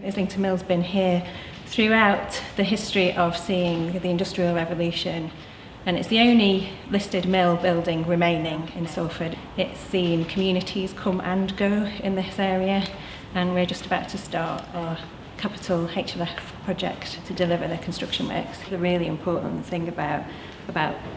Islington Mill's been here throughout the history of seeing the Industrial Revolution, and it's the only listed mill building remaining in Salford. It's seen communities come and go in this area, and we're just about to start our capital HLF project to deliver the construction works. The really important thing about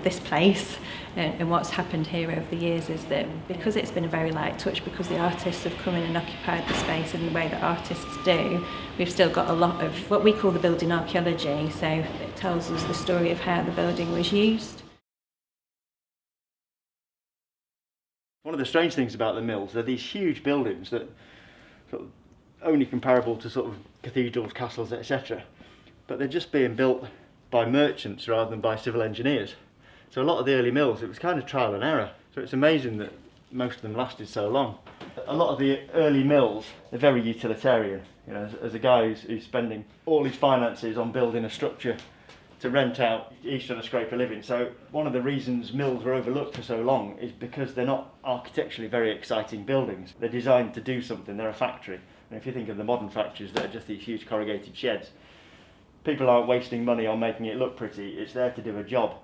this place and what's happened here over the years is that because it's been a very light touch, because the artists have come in and occupied the space in the way that artists do, we've still got a lot of what we call the building archaeology, so it tells us the story of how the building was used. One of the strange things about the mills are these huge buildings that sort of only comparable to sort of cathedrals, castles, etc. But they're just being built by merchants rather than by civil engineers. So a lot of the early mills, it was kind of trial and error. So it's amazing that most of them lasted so long. A lot of the early mills are very utilitarian. You know, as a guy who's spending all his finances on building a structure to rent out, he's trying to scrape a living. So one of the reasons mills were overlooked for so long is because they're not architecturally very exciting buildings. They're designed to do something, they're a factory. And if you think of the modern factories that are just these huge corrugated sheds, people aren't wasting money on making it look pretty, it's there to do a job.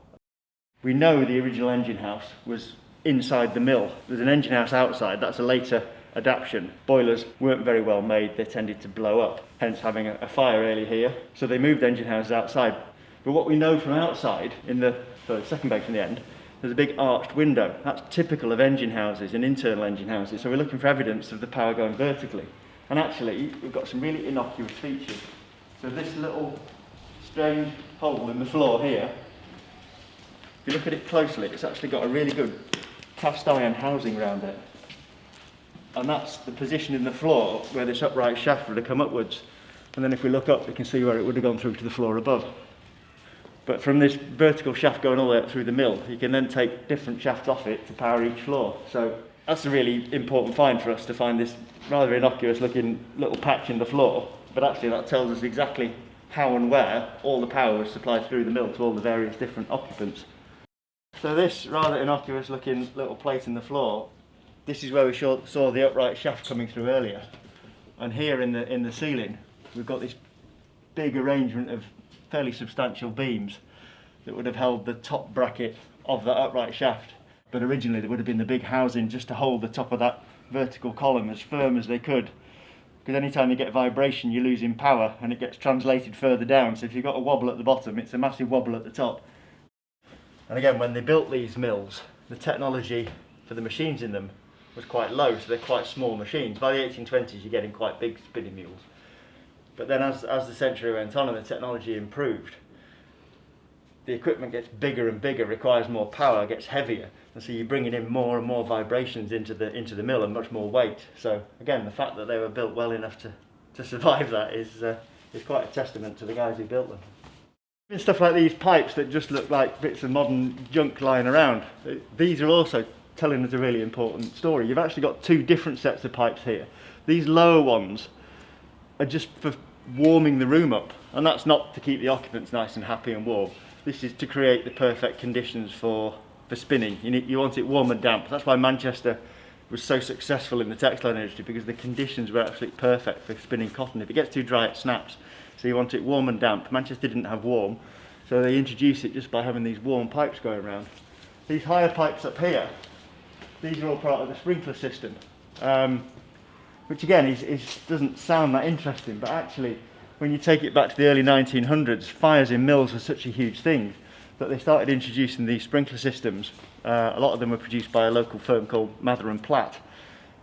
We know the original engine house was inside the mill. There's an engine house outside, that's a later adaptation. Boilers weren't very well made, they tended to blow up, hence having a fire early here. So they moved engine houses outside. But what we know from outside, in the second bay from the end, there's a big arched window. That's typical of engine houses and internal engine houses. So we're looking for evidence of the power going vertically. And actually, we've got some really innocuous features. So this little strange hole in the floor here, if you look at it closely, it's actually got a really good cast iron housing around it. And that's the position in the floor where this upright shaft would have come upwards. And then if we look up, we can see where it would have gone through to the floor above. But from this vertical shaft going all the way up through the mill, you can then take different shafts off it to power each floor. So that's a really important find for us, to find this rather innocuous looking little patch in the floor. But actually that tells us exactly how and where all the power was supplied through the mill to all the various different occupants. So this rather innocuous looking little plate in the floor, this is where we saw the upright shaft coming through earlier. And here in the ceiling, we've got this big arrangement of fairly substantial beams that would have held the top bracket of that upright shaft. But originally there would have been the big housing just to hold the top of that vertical column as firm as they could. Because anytime you get vibration, you're losing power and it gets translated further down. So if you've got a wobble at the bottom, it's a massive wobble at the top. And again, when they built these mills, the technology for the machines in them was quite low, so they're quite small machines. By the 1820s, you're getting quite big spinning mules. But then as the century went on and the technology improved, the equipment gets bigger and bigger, requires more power, gets heavier. And so you're bringing in more and more vibrations into the mill and much more weight. So again, the fact that they were built well enough to survive that is quite a testament to the guys who built them. And stuff like these pipes that just look like bits of modern junk lying around, these are also telling us a really important story. You've actually got two different sets of pipes here. These lower ones are just for warming the room up, and that's not to keep the occupants nice and happy and warm. This is to create the perfect conditions for spinning. You want it warm and damp. That's why Manchester was so successful in the textile industry, because the conditions were absolutely perfect for spinning cotton. If it gets too dry, it snaps. So you want it warm and damp. Manchester didn't have warm, so they introduced it just by having these warm pipes going around. These higher pipes up here, these are all part of the sprinkler system, which again doesn't sound that interesting, but actually when you take it back to the early 1900s, fires in mills were such a huge thing that they started introducing these sprinkler systems. A lot of them were produced by a local firm called Mather and Platt,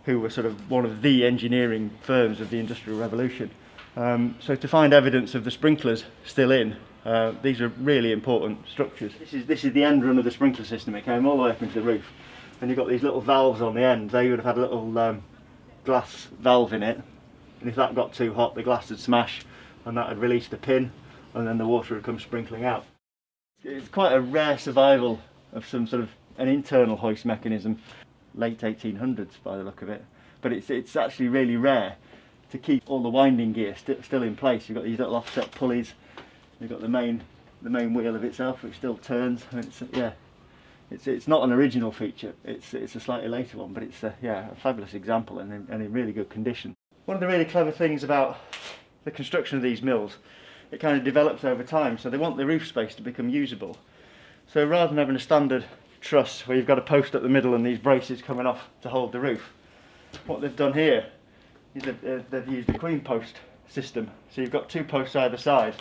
who were sort of one of the engineering firms of the Industrial Revolution. So to find evidence of the sprinklers still in, these are really important structures. This is the end run of the sprinkler system. It came all the way up into the roof, and you've got these little valves on the end. They would have had a little glass valve in it, and if that got too hot, the glass would smash and that would release the pin, and then the water would come sprinkling out. It's quite a rare survival of some sort of an internal hoist mechanism, late 1800s by the look of it, but it's actually really rare to keep all the winding gear still in place. You've got these little offset pulleys, you've got the main wheel of itself which still turns, and it's not an original feature, it's a slightly later one, but it's a fabulous example and in really good condition. One of the really clever things about the construction of these mills, it kind of develops over time, so they want the roof space to become usable. So rather than having a standard truss where you've got a post at the middle and these braces coming off to hold the roof, what they've done here is they've used a queen post system. So you've got 2 posts either side,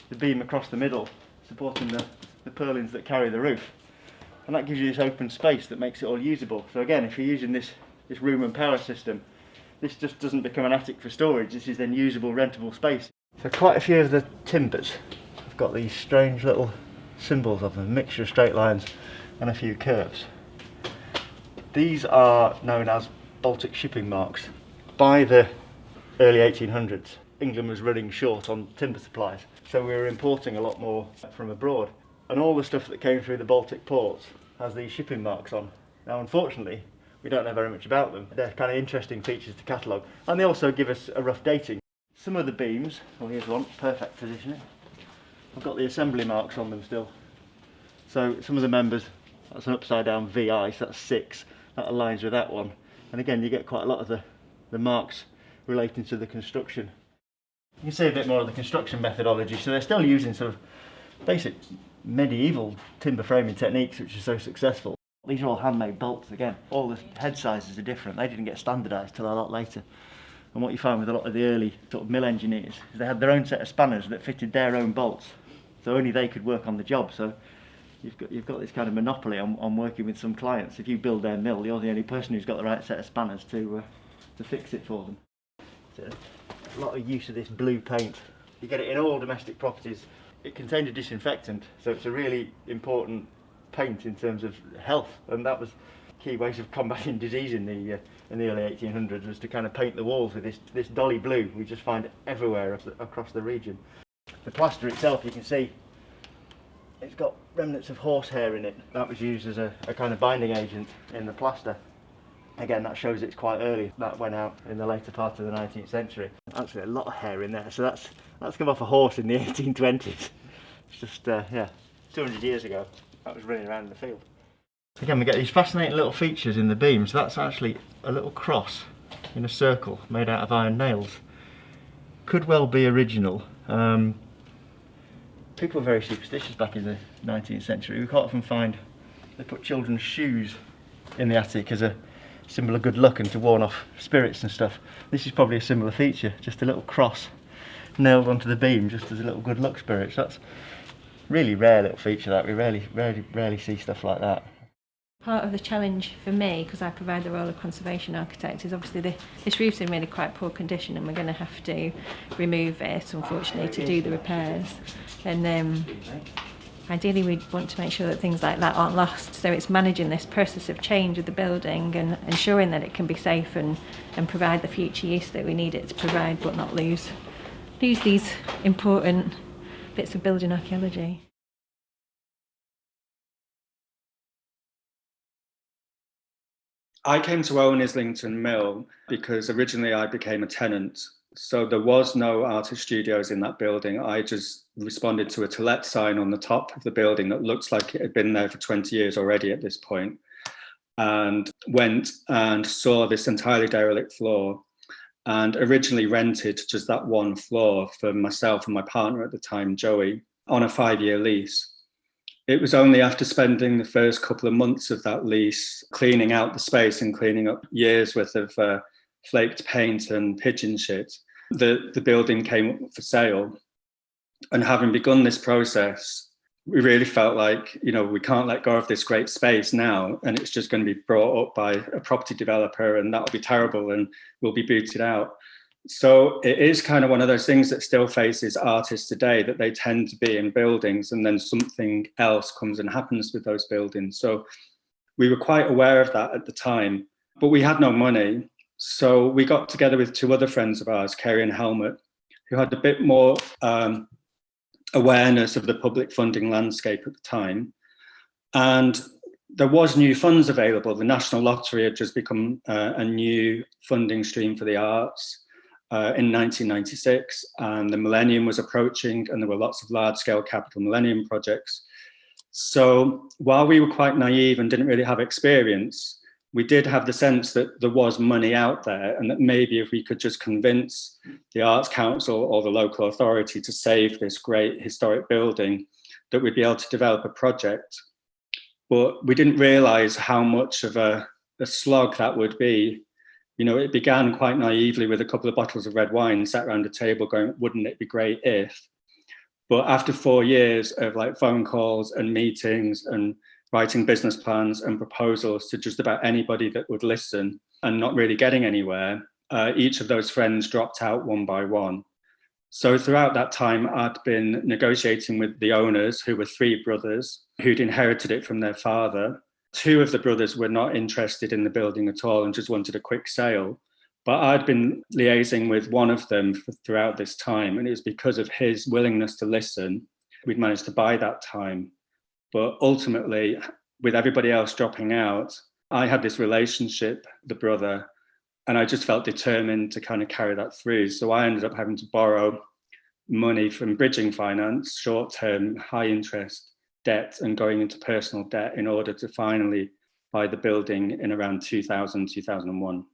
the beam across the middle supporting the purlins that carry the roof, and that gives you this open space that makes it all usable. So again, if you're using this room and power system, this just doesn't become an attic for storage, this is then usable, rentable space. So quite a few of the timbers have got these strange little symbols of them, a mixture of straight lines and a few curves. These are known as Baltic shipping marks. By the early 1800s, England was running short on timber supplies, so we were importing a lot more from abroad. And all the stuff that came through the Baltic ports has these shipping marks on. Now unfortunately, we don't know very much about them. They're kind of interesting features to catalogue, and they also give us a rough dating. Some of the beams, well here's one, perfect positioning. I've got the assembly marks on them still. So some of the members, that's an upside down VI, so that's 6, that aligns with that one. And again, you get quite a lot of the marks relating to the construction. You can see a bit more of the construction methodology, so they're still using sort of basic medieval timber framing techniques which are so successful. These are all handmade bolts again. All the head sizes are different, they didn't get standardised till a lot later. And what you find with a lot of the early sort of mill engineers is they had their own set of spanners that fitted their own bolts, so only they could work on the job. So you've got this kind of monopoly on working with some clients. If you build their mill, you're the only person who's got the right set of spanners to fix it for them. So a lot of use of this blue paint. You get it in all domestic properties. It contained a disinfectant, so it's a really important paint in terms of health, and that was key ways of combating disease in the early 1800s, was to kind of paint the walls with this dolly blue we just find everywhere across the region. The plaster itself, you can see it's got remnants of horsehair in it. That was used as a kind of binding agent in the plaster. Again, that shows it's quite early. That went out in the later part of the 19th century. Actually a lot of hair in there, so that's come off a horse in the 1820s. It's just, yeah, 200 years ago, that was running around in the field. Again, we get these fascinating little features in the beams. That's actually a little cross in a circle made out of iron nails. Could well be original. People were very superstitious back in the 19th century. We quite often find they put children's shoes in the attic as a symbol of good luck and to warn off spirits and stuff. This is probably a similar feature, just a little cross nailed onto the beam just as a little good luck spirit. So that's really rare little feature that we rarely see stuff like that. Part of the challenge for me, because I provide the role of conservation architect, is obviously this roof's in really quite poor condition and we're going to have to remove it, unfortunately, to do the repairs. And ideally we want to make sure that things like that aren't lost, so it's managing this process of change of the building and ensuring that it can be safe and provide the future use that we need it to provide, but not lose these important bits of building archaeology. I came to own Islington Mill because originally I became a tenant. So there was no artist studios in that building. I just responded to a to let sign on the top of the building that looks like it had been there for 20 years already at this point, and went and saw this entirely derelict floor and originally rented just that one floor for myself and my partner at the time, Joey, on a 5-year lease. It was only after spending the first couple of months of that lease cleaning out the space and cleaning up years worth of flaked paint and pigeon shit that the building came up for sale. And having begun this process, we really felt like, you know, we can't let go of this great space now, and it's just going to be brought up by a property developer and that'll be terrible and we'll be booted out. So it is kind of one of those things that still faces artists today, that they tend to be in buildings and then something else comes and happens with those buildings. So we were quite aware of that at the time, but we had no money. So we got together with 2 other friends of ours, Kerry and Helmut, who had a bit more awareness of the public funding landscape at the time. And there was new funds available. The National Lottery had just become a new funding stream for the arts in 1996, and the millennium was approaching and there were lots of large-scale capital millennium projects. So while we were quite naive and didn't really have experience, we did have the sense that there was money out there, and that maybe if we could just convince the Arts Council or the local authority to save this great historic building, that we'd be able to develop a project. But we didn't realise how much of a slog that would be. You know, it began quite naively with a couple of bottles of red wine sat around a table going, wouldn't it be great if? But after 4 years of like phone calls and meetings and writing business plans and proposals to just about anybody that would listen and not really getting anywhere, each of those friends dropped out one by one. So throughout that time, I'd been negotiating with the owners, who were 3 brothers who'd inherited it from their father. 2 of the brothers were not interested in the building at all and just wanted a quick sale. But I'd been liaising with one of them throughout this time, and it was because of his willingness to listen, we'd managed to buy that time. But ultimately, with everybody else dropping out, I had this relationship, the brother, and I just felt determined to kind of carry that through. So I ended up having to borrow money from bridging finance, short-term, high-interest debt, and going into personal debt in order to finally buy the building in around 2000, 2001.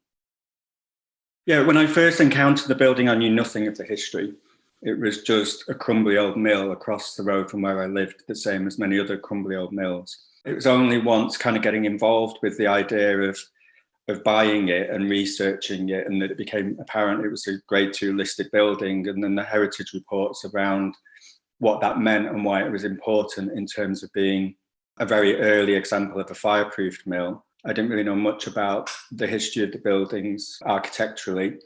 Yeah, when I first encountered the building, I knew nothing of the history. It was just a crumbly old mill across the road from where I lived, the same as many other crumbly old mills. It was only once kind of getting involved with the idea of buying it and researching it, and that it became apparent it was a Grade 2 listed building, and then the heritage reports around what that meant and why it was important in terms of being a very early example of a fireproofed mill. I didn't really know much about the history of the buildings architecturally.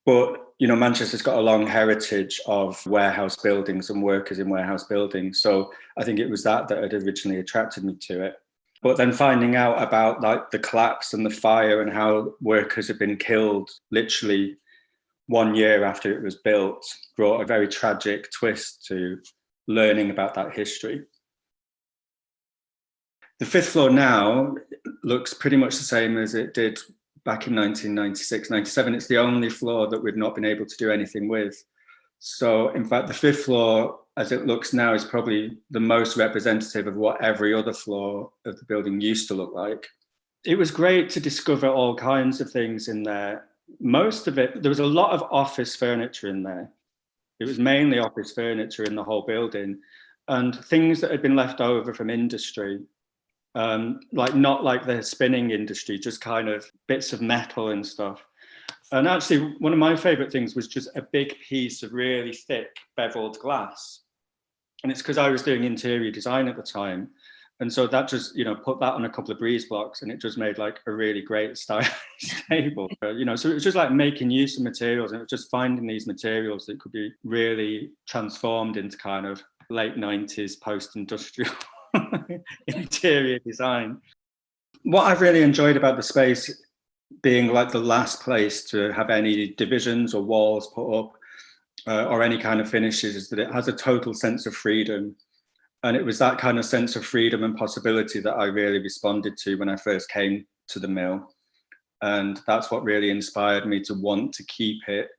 But, you know, Manchester's got a long heritage of warehouse buildings and workers in warehouse buildings. So I think it was that had originally attracted me to it. But then finding out about like the collapse and the fire and how workers had been killed literally 1 year after it was built brought a very tragic twist to learning about that history. The 5th floor now looks pretty much the same as it did back in 1996, 97. It's the only floor that we've not been able to do anything with. So in fact, the 5th floor, as it looks now, is probably the most representative of what every other floor of the building used to look like. It was great to discover all kinds of things in there. Most of it, there was a lot of office furniture in there. It was mainly office furniture in the whole building, and things that had been left over from industry. Like not like the spinning industry, just kind of bits of metal and stuff. And actually, one of my favorite things was just a big piece of really thick beveled glass. And it's because I was doing interior design at the time. And so that just, you know, put that on a couple of breeze blocks, and it just made like a really great stylish table. You know, so it was just like making use of materials, and it was just finding these materials that could be really transformed into kind of late 90s post-industrial interior design. What I've really enjoyed about the space being like the last place to have any divisions or walls put up or any kind of finishes is that it has a total sense of freedom. And it was that kind of sense of freedom and possibility that I really responded to when I first came to the mill. And that's what really inspired me to want to keep it,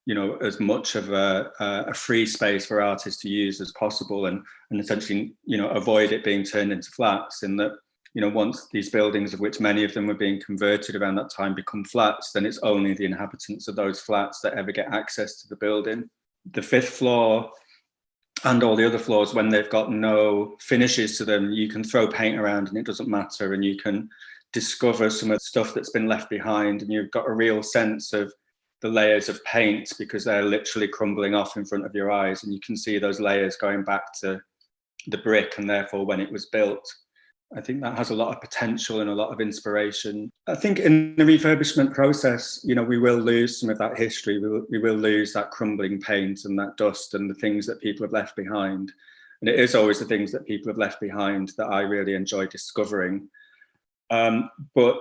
you know, as much of a free space for artists to use as possible, and essentially, you know, avoid it being turned into flats. In that, you know, once these buildings, of which many of them were being converted around that time, become flats, then it's only the inhabitants of those flats that ever get access to the building. The 5th floor and all the other floors, when they've got no finishes to them, you can throw paint around and it doesn't matter, and you can discover some of the stuff that's been left behind, and you've got a real sense of the layers of paint because they're literally crumbling off in front of your eyes, and you can see those layers going back to the brick and therefore when it was built. I think that has a lot of potential and a lot of inspiration. I think in the refurbishment process, you know, we will lose some of that history. We will lose that crumbling paint and that dust and the things that people have left behind. And it is always the things that people have left behind that I really enjoy discovering. But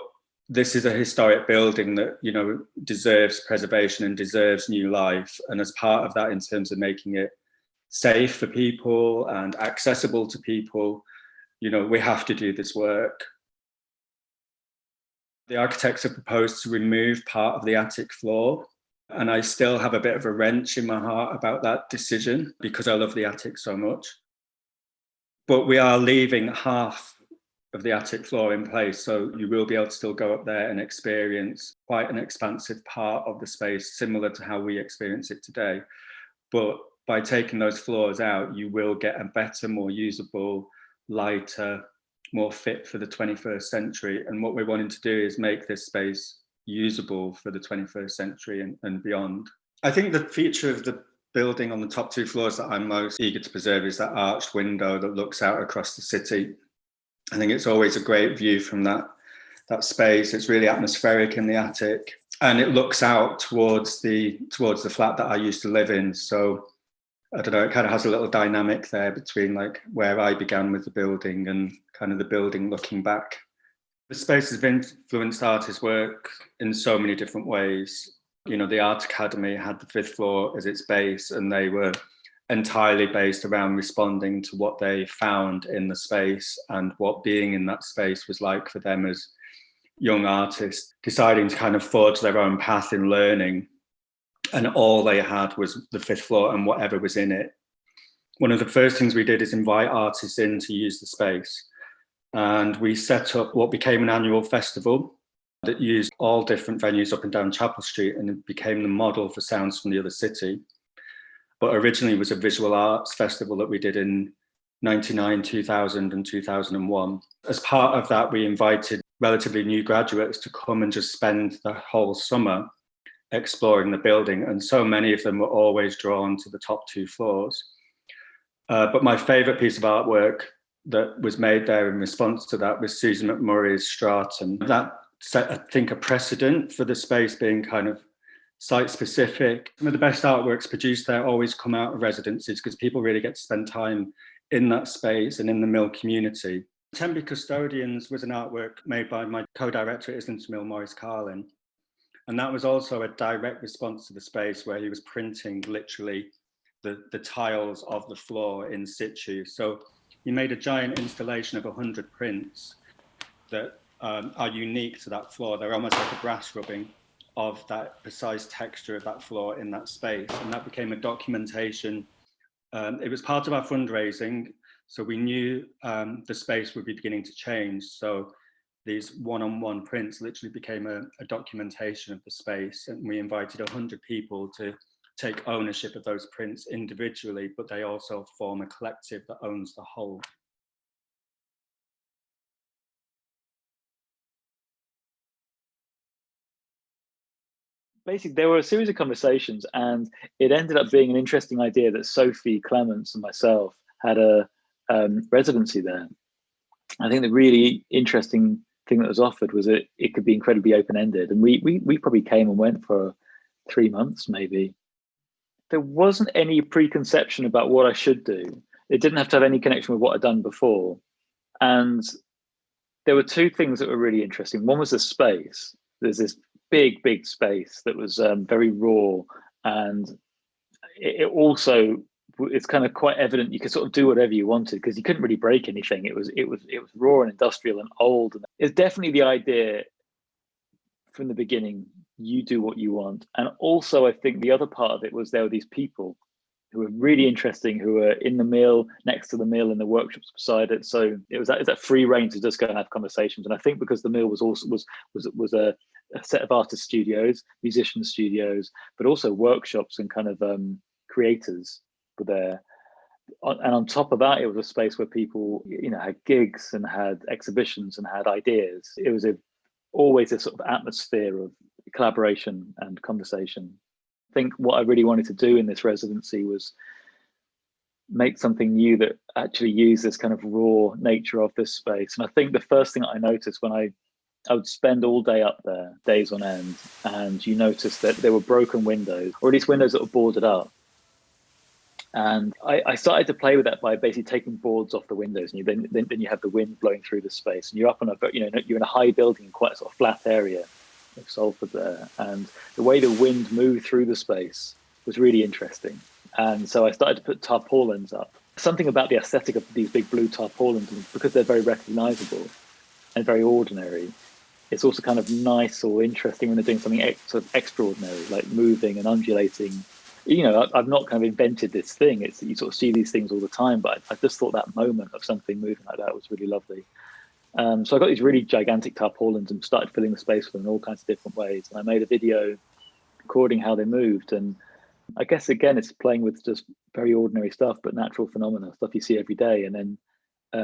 this is a historic building that, you know, deserves preservation and deserves new life. And as part of that, in terms of making it safe for people and accessible to people, you know, we have to do this work. The architects have proposed to remove part of the attic floor, and I still have a bit of a wrench in my heart about that decision because I love the attic so much. But we are leaving half of the attic floor in place. So you will be able to still go up there and experience quite an expansive part of the space, similar to how we experience it today. But by taking those floors out, you will get a better, more usable, lighter, more fit for the 21st century. And what we're wanting to do is make this space usable for the 21st century and beyond. I think the feature of the building on the top two floors that I'm most eager to preserve is that arched window that looks out across the city. I think it's always a great view from that space. It's really atmospheric in the attic, and it looks out towards the flat that I used to live in. So I don't know, it kind of has a little dynamic there between like where I began with the building and kind of the building looking back. The space has influenced artists' work in so many different ways. You know, the Art Academy had the 5th floor as its base, and they were entirely based around responding to what they found in the space and what being in that space was like for them as young artists, deciding to kind of forge their own path in learning. And all they had was the 5th floor and whatever was in it. One of the first things we did is invite artists in to use the space. And we set up what became an annual festival that used all different venues up and down Chapel Street, and it became the model for Sounds from the Other City. But originally it was a visual arts festival that we did in 99, 2000 and 2001. As part of that, we invited relatively new graduates to come and just spend the whole summer exploring the building. And so many of them were always drawn to the top 2 floors. But my favourite piece of artwork that was made there in response to that was Susan McMurray's Stratum. That set, I think, a precedent for the space being kind of site-specific. Some of the best artworks produced there always come out of residencies because people really get to spend time in that space and in the mill community. Tempe Custodians was an artwork made by my co-director at Islington Mill, Maurice Carlin. And that was also a direct response to the space where he was printing literally the tiles of the floor in situ. So he made a giant installation of 100 prints that are unique to that floor. They're almost like a brass rubbing of that precise texture of that floor in that space. And that became a documentation. It was part of our fundraising. So we knew the space would be beginning to change. So these one-on-one prints literally became a documentation of the space. And we invited 100 people to take ownership of those prints individually, but they also form a collective that owns the whole. Basically, there were a series of conversations, and it ended up being an interesting idea that Sophie Clements and myself had a residency there. I think the really interesting thing that was offered was that it could be incredibly open-ended, and we probably came and went for 3 months maybe. There wasn't any preconception about what I should do. It didn't have to have any connection with what I'd done before. And there were 2 things that were really interesting. One was the space. There's this big space that was very raw, and it also, it's kind of quite evident you could sort of do whatever you wanted because you couldn't really break anything. It was raw and industrial and old. And it's definitely the idea from the beginning, you do what you want. And also I think the other part of it was there were these people who were really interesting, who were in the mill, next to the mill, in the workshops beside it. So it was that free reign to just go and have conversations. And I think because the mill was also was a set of artist studios, musician studios, but also workshops and kind of creators were there. And on top of that, it was a space where people, you know, had gigs and had exhibitions and had ideas. It was always a sort of atmosphere of collaboration and conversation. I think what I really wanted to do in this residency was make something new that actually used this kind of raw nature of this space. And I think the first thing I noticed when I would spend all day up there, days on end, and you notice that there were broken windows, or at least windows that were boarded up. And I started to play with that by basically taking boards off the windows, and then you have the wind blowing through the space, and you're up on you're in a high building in quite a sort of flat area of Salford there, and the way the wind moved through the space was really interesting. And so I started to put tarpaulins up. Something about the aesthetic of these big blue tarpaulins, because they're very recognizable and very ordinary, it's also kind of nice or interesting when they're doing something sort of extraordinary, like moving and undulating. You know, I've not kind of invented this thing. It's you sort of see these things all the time, but I just thought that moment of something moving like that was really lovely. So I got these really gigantic tarpaulins and started filling the space with them in all kinds of different ways. And I made a video recording how they moved. And I guess, again, it's playing with just very ordinary stuff, but natural phenomena, stuff you see every day. And then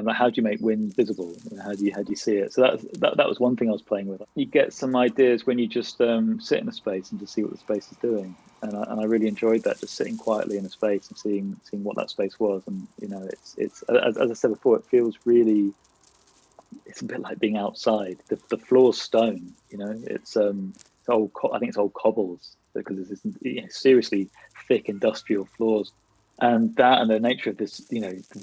like, how do you make wind visible? How do you see it? So that was one thing I was playing with. You get some ideas when you just sit in a space and just see what the space is doing. And I really enjoyed that, just sitting quietly in a space and seeing what that space was. And it's as I said before, it feels really. It's a bit like being outside. The floor's stone. It's old. I think it's old cobbles because it's this, seriously thick industrial floors. And the nature of this,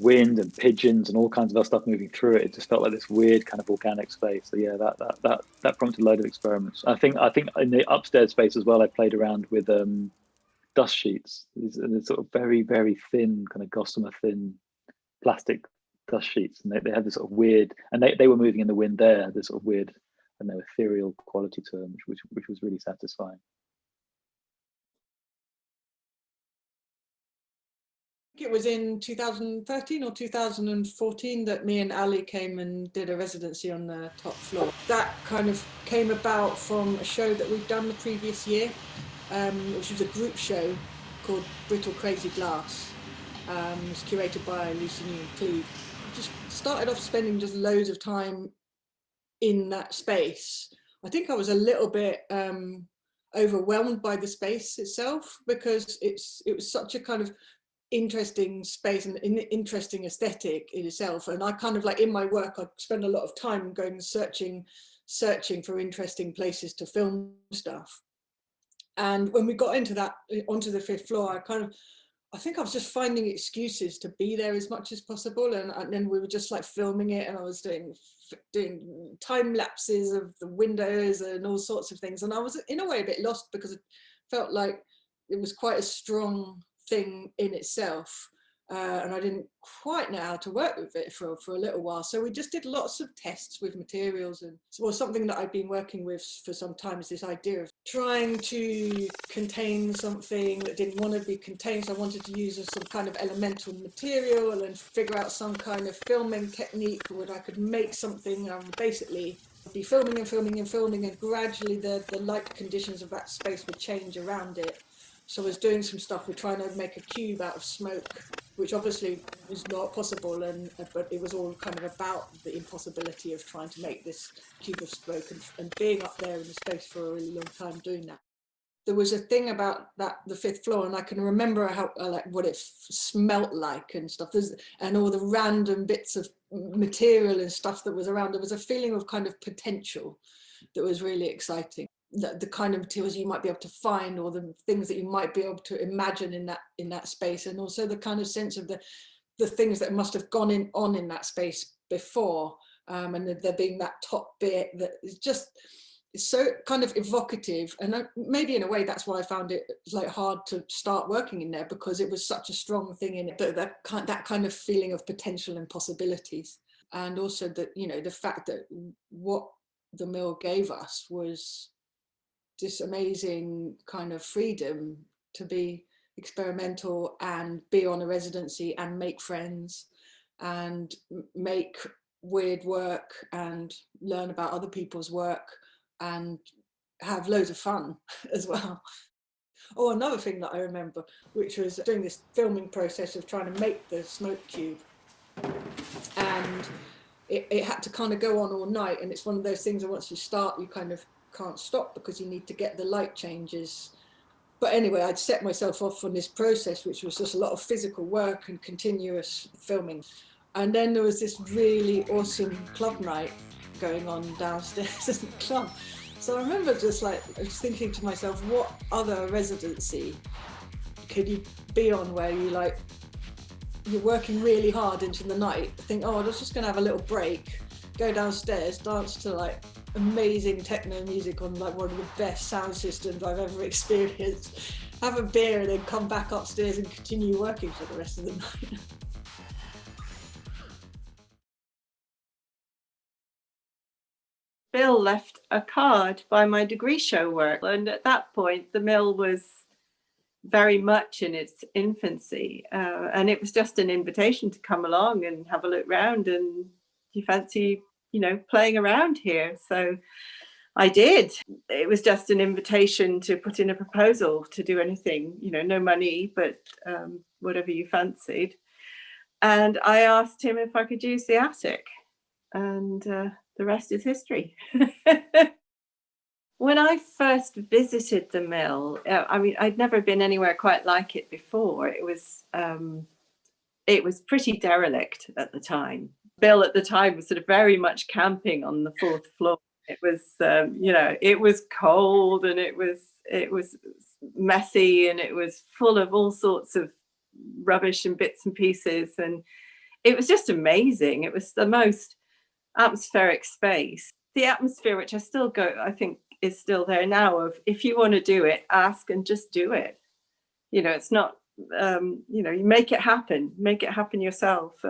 wind and pigeons and all kinds of other stuff moving through it, it just felt like this weird kind of organic space. So yeah, that prompted a load of experiments. I think in the upstairs space as well, I played around with dust sheets. These sort of very, very thin, kind of gossamer thin plastic dust sheets, and they had this sort of weird, and they were moving in the wind there. This sort of weird, I don't know, ethereal quality to them, which was really satisfying. It was in 2013 or 2014 that me and Ali came and did a residency on the top floor. That kind of came about from a show that we'd done the previous year, which was a group show called Brittle Crazy Glass. It was curated by Lucy Newton-Cleave. Just started off spending just loads of time in that space. I think I was a little bit overwhelmed by the space itself, because it was such a kind of interesting space and interesting aesthetic in itself. And I kind of, like, in my work, I spend a lot of time going searching for interesting places to film stuff. And when we got onto the fifth floor, I think I was just finding excuses to be there as much as possible, and then we were just like filming it, and I was doing time lapses of the windows and all sorts of things, and I was in a way a bit lost, because it felt like it was quite a strong thing in itself, and I didn't quite know how to work with it for a little while. So we just did lots of tests with materials, and something that I've been working with for some time is this idea of trying to contain something that didn't want to be contained. So I wanted to use some kind of elemental material and figure out some kind of filming technique where I could make something. Basically be filming and filming and filming, and gradually the light conditions of that space would change around it. So I was doing some stuff with trying to make a cube out of smoke, which obviously was not possible, but it was all kind of about the impossibility of trying to make this cube of smoke, and being up there in the space for a really long time doing that. There was a thing about the fifth floor, and I can remember how like what it smelt like and stuff, and all the random bits of material and stuff that was around. There was a feeling of kind of potential that was really exciting. The kind of materials you might be able to find, or the things that you might be able to imagine in that space, and also the kind of sense of the things that must have gone on in that space before, and there being that top bit that is just so kind of evocative. And maybe in a way that's why I found it like hard to start working in there, because it was such a strong thing in it, that kind of feeling of potential and possibilities. And also that, the fact that what the mill gave us was this amazing kind of freedom to be experimental and be on a residency and make friends and make weird work and learn about other people's work and have loads of fun as well. Oh, another thing that I remember, which was doing this filming process of trying to make the smoke cube, and it had to kind of go on all night, and it's one of those things that once you start you kind of can't stop, because you need to get the light changes. But anyway, I'd set myself off on this process, which was just a lot of physical work and continuous filming. And then there was this really awesome club night going on downstairs in the club. So I remember just thinking to myself, what other residency could you be on where you're working really hard into the night, think, oh, I was just gonna have a little break, go downstairs, dance to amazing techno music on one of the best sound systems I've ever experienced, have a beer, and then come back upstairs and continue working for the rest of the night. Bill left a card by my degree show work, and at that point the mill was very much in its infancy, and it was just an invitation to come along and have a look round, and do you fancy playing around here. So I did. It was just an invitation to put in a proposal to do anything, no money, but whatever you fancied. And I asked him if I could use the attic, and the rest is history. When I first visited the mill, I'd never been anywhere quite like it before. It was pretty derelict at the time. Bill at the time was sort of very much camping on the 4th floor. It was, it was cold, and it was messy, and it was full of all sorts of rubbish and bits and pieces. And it was just amazing. It was the most atmospheric space. The atmosphere, which I think is still there now, of if you want to do it, ask and just do it. It's not, you make it happen yourself.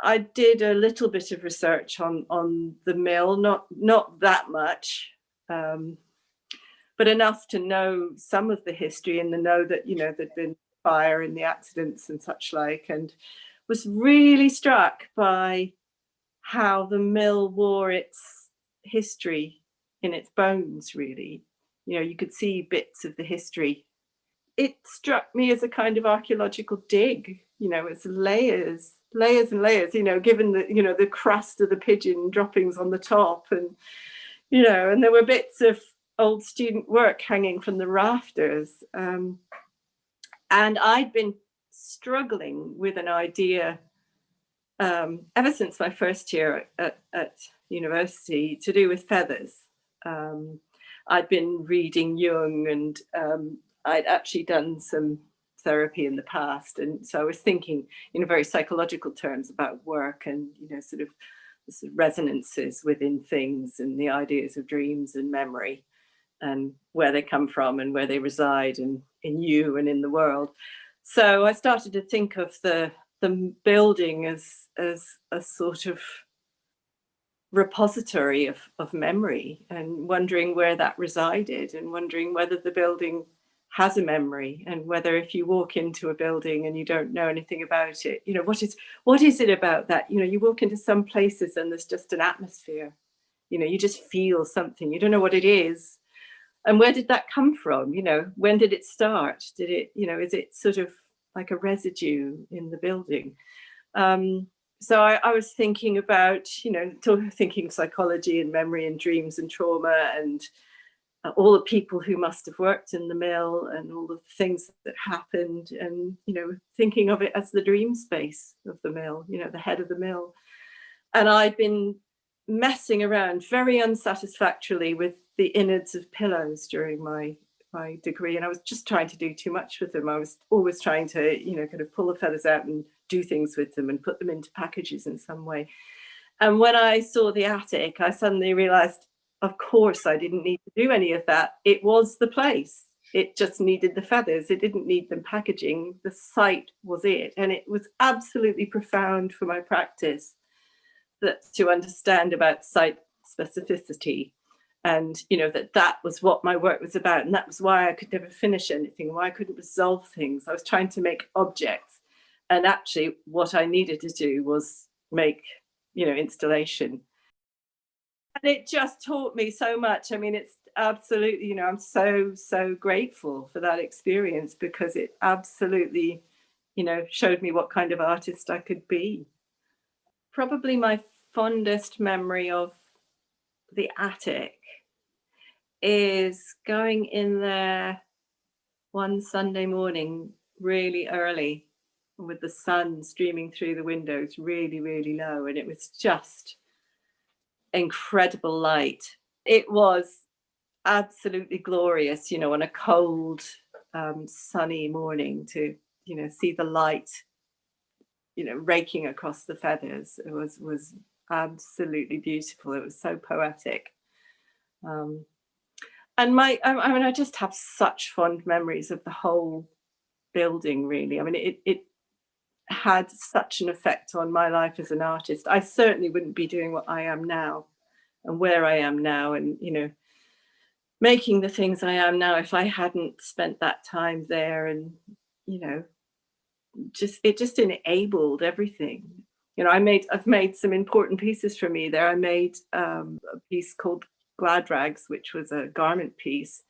I did a little bit of research on the mill, not that much, but enough to know some of the history and to know that, there'd been fire and the accidents and such like, and was really struck by how the mill wore its history in its bones, really. You could see bits of the history. It struck me as a kind of archaeological dig. It's layers and layers, given the, the crust of the pigeon droppings on the top, and, and there were bits of old student work hanging from the rafters. And I'd been struggling with an idea ever since my first year at university, to do with feathers. I'd been reading Jung, and I'd actually done some therapy in the past, and so I was thinking in very psychological terms about work, and sort of resonances within things, and the ideas of dreams and memory, and where they come from and where they reside in you and in the world. So I started to think of the building as a sort of repository of memory, and wondering where that resided, and wondering whether the building has a memory, and whether if you walk into a building and you don't know anything about it, what is it about that? You walk into some places and there's just an atmosphere, you just feel something, you don't know what it is. And where did that come from? When did it start? Did it, is it sort of like a residue in the building? So I was thinking about, thinking psychology and memory and dreams and trauma, and all the people who must have worked in the mill, and all the things that happened, and, thinking of it as the dream space of the mill, the head of the mill. And I'd been messing around very unsatisfactorily with the innards of pillows during my degree, and I was just trying to do too much with them. I was always trying to, kind of pull the feathers out and do things with them and put them into packages in some way. And when I saw the attic, I suddenly realized, of course, I didn't need to do any of that. It was the place. It just needed the feathers. It didn't need them packaging. The site was it. And it was absolutely profound for my practice to understand about site specificity. And, that was what my work was about. And that was why I could never finish anything, why I couldn't resolve things. I was trying to make objects. And actually, what I needed to do was make, installation. And it just taught me so much. It's absolutely, I'm so grateful for that experience, because it absolutely, showed me what kind of artist I could be. Probably my fondest memory of the attic is going in there one Sunday morning really early, with the sun streaming through the windows really, really low, and it was just incredible light. It was absolutely glorious, on a cold, sunny morning, to see the light raking across the feathers. It was absolutely beautiful. It was so poetic. And I just have such fond memories of the whole building, really. It had such an effect on my life as an artist. I certainly wouldn't be doing what I am now and where I am now, and making the things I am now, if I hadn't spent that time there. And it just enabled everything. You know, I've made some important pieces for me there. I made a piece called Glad Rags, which was a garment piece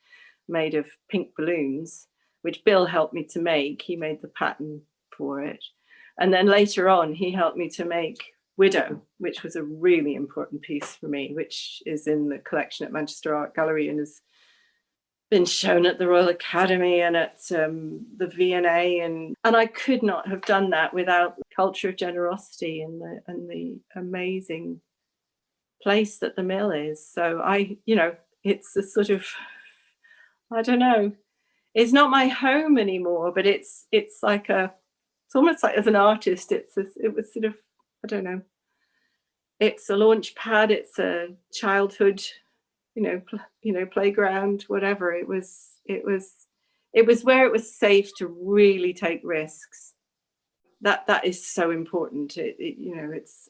made of pink balloons, which Bill helped me to make. He made the pattern for it. And then later on, he helped me to make Widow, which was a really important piece for me, which is in the collection at Manchester Art Gallery and has been shown at the Royal Academy and at the V&A, and I could not have done that without the culture of generosity and the amazing place that the mill is. So it's a sort of, I don't know, it's not my home anymore, but it's like it's almost like as an artist, it was sort of, I don't know, it's a launch pad, it's a childhood, playground, whatever. It was where it was safe to really take risks. That is so important. It's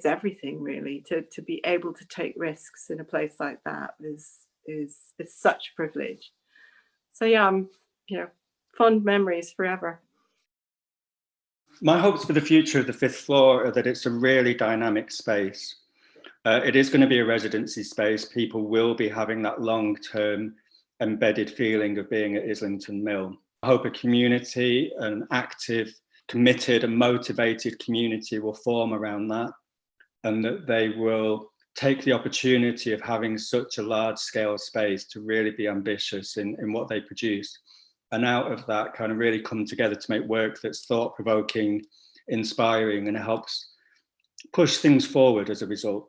everything really. To be able to take risks in a place like that is such a privilege. So yeah, I'm fond memories forever. My hopes for the future of the 5th floor are that it's a really dynamic space. It is going to be a residency space. People will be having that long-term embedded feeling of being at Islington Mill. I hope a community, an active, committed and motivated community will form around that, and that they will take the opportunity of having such a large-scale space to really be ambitious in what they produce. And out of that kind of really come together to make work that's thought-provoking, inspiring, and helps push things forward as a result.